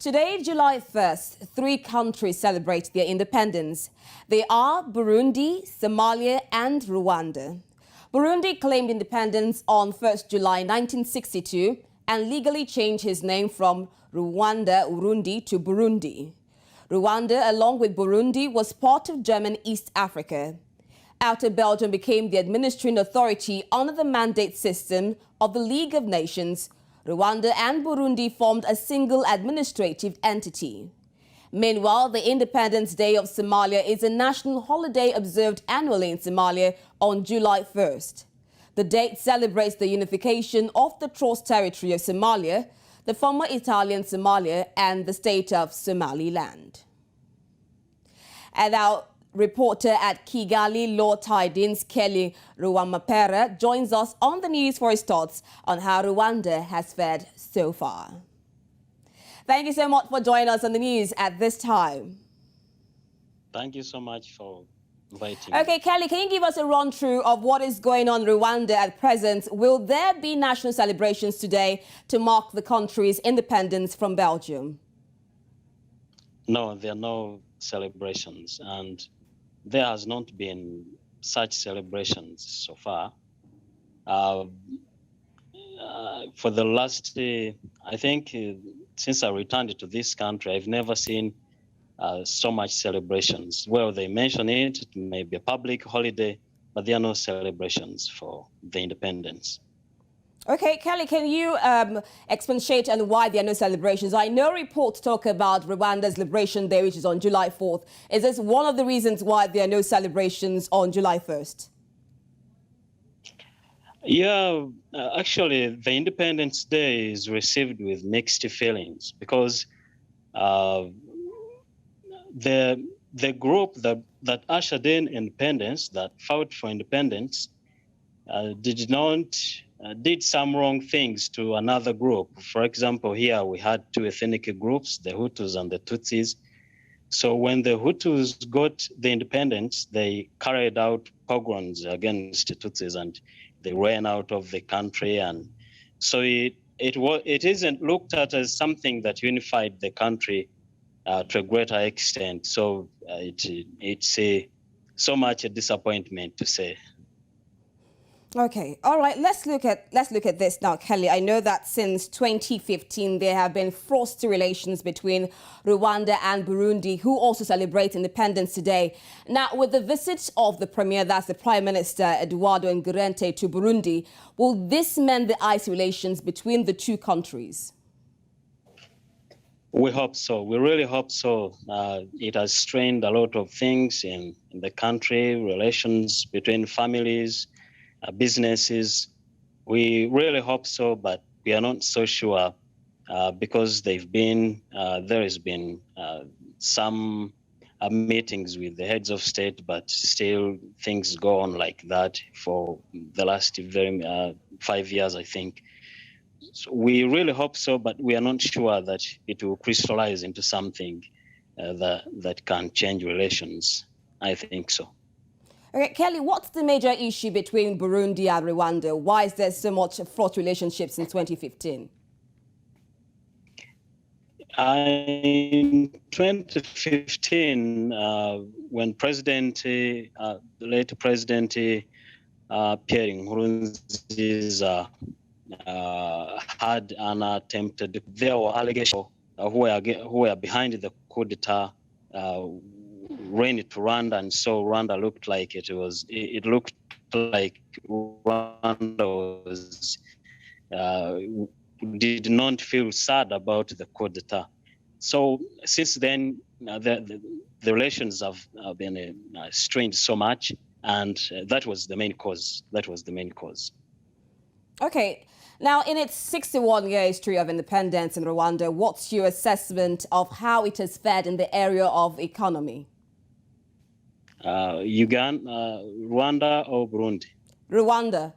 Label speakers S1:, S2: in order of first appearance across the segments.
S1: Today, July 1st, three countries celebrate their independence. They are Burundi, Somalia and Rwanda. Burundi claimed independence on 1st July 1962 and legally changed his name from Rwanda to Burundi. Rwanda, along with Burundi, was part of German East Africa. After Belgium became the administering authority under the mandate system of the League of Nations, Rwanda and Burundi formed a single administrative entity. Meanwhile, the Independence Day of Somalia is a national holiday observed annually in Somalia on July 1st. The date celebrates the unification of the Trust Territory of Somalia, the former Italian Somalia, and the state of Somaliland. And our reporter at Kigali Law Tidings, Kelly Ruwamapera, joins us on the news for his thoughts on how Rwanda has fared so far. Thank you so much for joining us on the news at this time.
S2: Thank you so much for inviting
S1: Okay,
S2: me.
S1: Kelly, can you give us a run-through of what is going on in Rwanda at present? Will there be national celebrations today to mark the country's independence from Belgium?
S2: No, there are no celebrations, and there has not been such celebrations so far. For the last, I think, since I returned to this country, I've never seen so much celebrations. Well, they mention it, it may be a public holiday, but there are no celebrations for the independence.
S1: Okay, Kelly, can you expatiate on why there are no celebrations? I know reports talk about Rwanda's Liberation Day, which is on July 4th. Is this one of the reasons why there are no celebrations on July 1st?
S2: Yeah, actually, the Independence Day is received with mixed feelings because the group that ushered in independence, that fought for independence, did some wrong things to another group. For example, here we had two ethnic groups, the Hutus and the Tutsis. So when the Hutus got the independence, they carried out pogroms against the Tutsis and they ran out of the country. And so it isn't looked at as something that unified the country to a greater extent. So it's so much a disappointment to say.
S1: Okay, all right, let's look at this now, Kelly. I know that since 2015 there have been frosty relations between Rwanda and Burundi, who also celebrate independence today. Now, with the visit of the Premier, that's the Prime Minister Eduardo Ngirente, to Burundi, will this mend the ice relations between the two countries?
S2: We hope so. We really hope so. It has strained a lot of things in the country, relations between families, businesses. We really hope so, but we are not so sure because there has been some meetings with the heads of state, but still things go on like that for the last 5 years, I think. So we really hope so, but we are not sure that it will crystallize into something that can change relations. I think so.
S1: Okay, Kelly, what's the major issue between Burundi and Rwanda? Why is there so much fraught relationship since 2015?
S2: In 2015, when the late President Pierre Nkurunziza had an attempted, there were allegations who were behind the coup d'etat, ran it to Rwanda, and so Rwanda looked like it looked like Rwanda did not feel sad about the coup d'etat. So since then, the relations have been strained so much, and that was the main cause.
S1: Okay. Now, in its 61-year history of independence in Rwanda, what's your assessment of how it has fared in the area of economy?
S2: Rwanda or Burundi?
S1: Rwanda.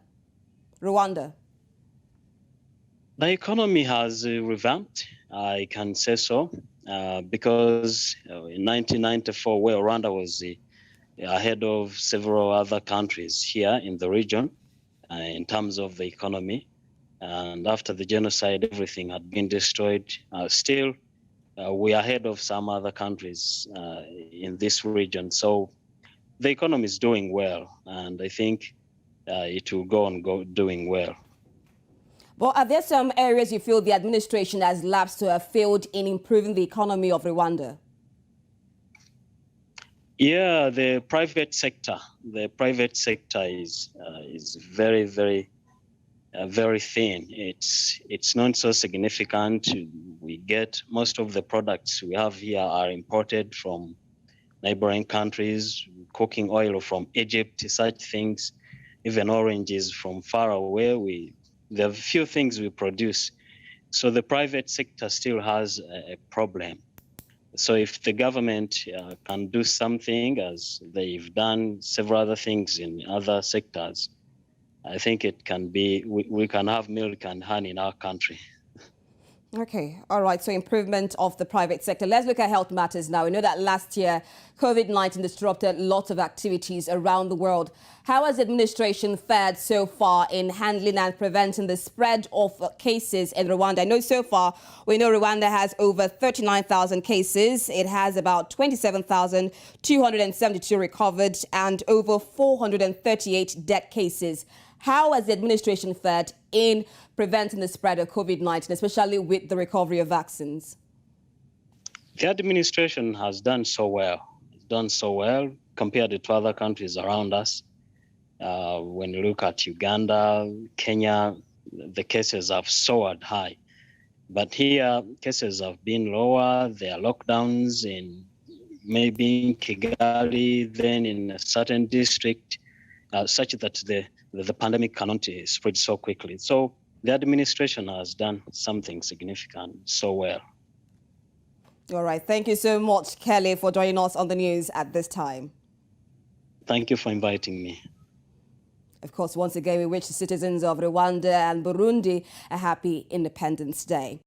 S2: The economy has revamped, I can say so, because in 1994, where Rwanda was ahead of several other countries here in the region in terms of the economy, and after the genocide, everything had been destroyed. Still, we are ahead of some other countries in this region. So the economy is doing well, and I think it will go on doing well.
S1: But are there some areas you feel the administration has lapsed to have failed in improving the economy of Rwanda?
S2: Yeah, the private sector. The private sector is very, very thin. It's not so significant. We get most of the products we have here are imported from neighboring countries. Cooking oil from Egypt, such things. Even oranges from far away. There are few things we produce. So the private sector still has a problem. So if the government can do something, as they've done several other things in other sectors, I think it can be, we can have milk and honey in our country.
S1: Okay, all right, so improvement of the private sector. Let's look at health matters now. We know that last year, COVID-19 disrupted lots of activities around the world. How has the administration fared so far in handling and preventing the spread of cases in Rwanda? I know so far, we know Rwanda has over 39,000 cases. It has about 27,272 recovered and over 438 death cases. How has the administration fared in preventing the spread of COVID-19, especially with the recovery of vaccines?
S2: The administration has done so well. It's done so well compared to other countries around us. When you look at Uganda, Kenya, the cases have soared high. But here, cases have been lower. There are lockdowns in maybe in Kigali, then in a certain district, such that the pandemic cannot spread so quickly. So the administration has done something significant so well.
S1: All right. Thank you so much, Kelly, for joining us on the news at this time.
S2: Thank you for inviting me.
S1: Of course, once again, we wish the citizens of Rwanda and Burundi a happy Independence Day.